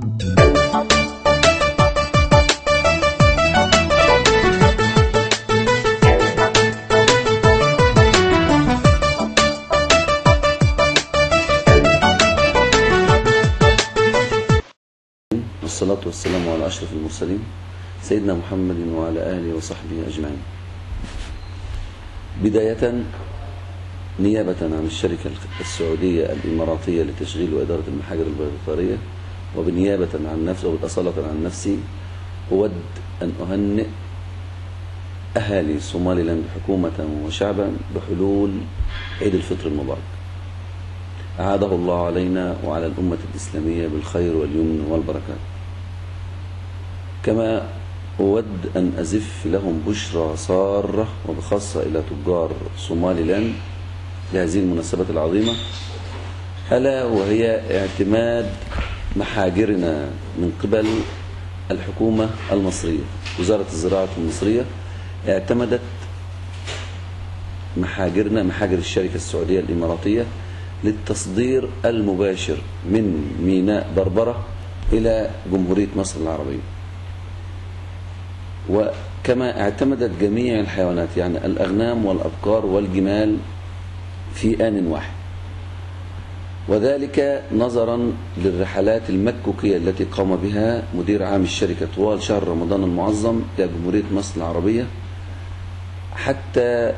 والصلاة والسلام على أشرف المرسلين سيدنا محمد وعلى آله وصحبه أجمعين. بداية، نيابة عن الشركة السعودية الإماراتية لتشغيل وإدارة المحاجر البيطرية، وبنيابة عن نفسي وبالأصالة عن نفسي، أود أن أهنئ أهالي صومالي لاند حكومة وشعبا بحلول عيد الفطر المبارك. أعاده الله علينا وعلى الأمة الإسلامية بالخير واليمن والبركات. كما أود أن أزف لهم بشرى سارة وبخاصة إلى تجار صومالي لاند لهذه المناسبة العظيمة، ألا وهي اعتماد محاجرنا من قبل الحكومة المصرية. وزارة الزراعة المصرية اعتمدت محاجرنا، محاجر الشركة السعودية الإماراتية، للتصدير المباشر من ميناء بربرة إلى جمهورية مصر العربية. وكما اعتمدت جميع الحيوانات، يعني الأغنام والأبقار والجمال في آن واحد، وذلك نظرا للرحلات المكوكية التي قام بها مدير عام الشركة طوال شهر رمضان المعظم إلى جمهورية مصر العربية، حتى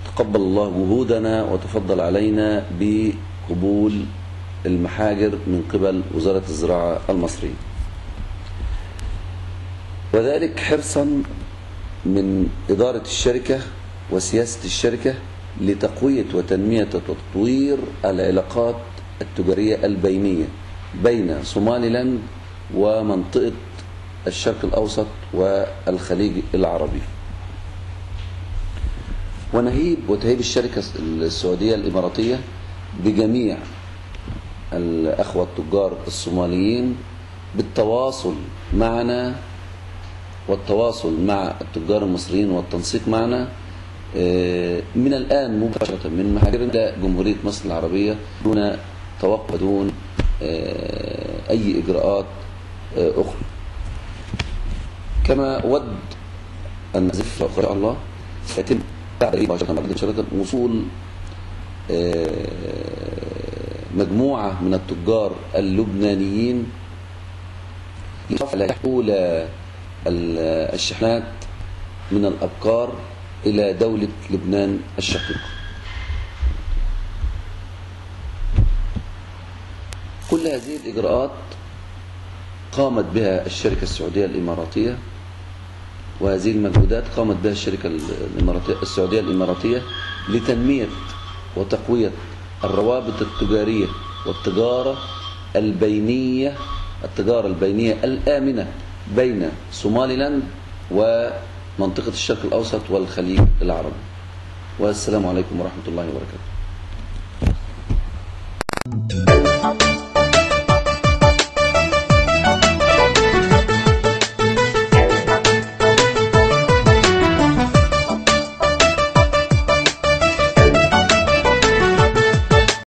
تقبل الله جهودنا وتفضل علينا بقبول المحاجر من قبل وزارة الزراعة المصرية، وذلك حرصا من إدارة الشركة وسياسة الشركة لتقوية وتنمية وتطوير العلاقات التجارية البينية بين صومالي لاند ومنطقة الشرق الأوسط والخليج العربي. ونهيب وتهيب الشركة السعودية الإماراتية بجميع الأخوة التجار الصوماليين بالتواصل معنا والتواصل مع التجار المصريين والتنسيق معنا من الآن مباشرة من محاجرنا إلى جمهورية مصر العربية دون توقف ودون أي إجراءات أخرى. كما أود أن أزف إن شاء الله سيتم بعد وصول مجموعة من التجار اللبنانيين لحول الشحنات من الأبقار إلى دولة لبنان الشقيقة. كل هذه الإجراءات قامت بها الشركة السعودية الإماراتية، وهذه المجهودات قامت بها الشركة السعودية الإماراتية لتنمية وتقوية الروابط التجارية والتجارة البينية الآمنة بين صومالي لاند ومنطقة الشرق الأوسط والخليج العربي. والسلام عليكم ورحمة الله وبركاته.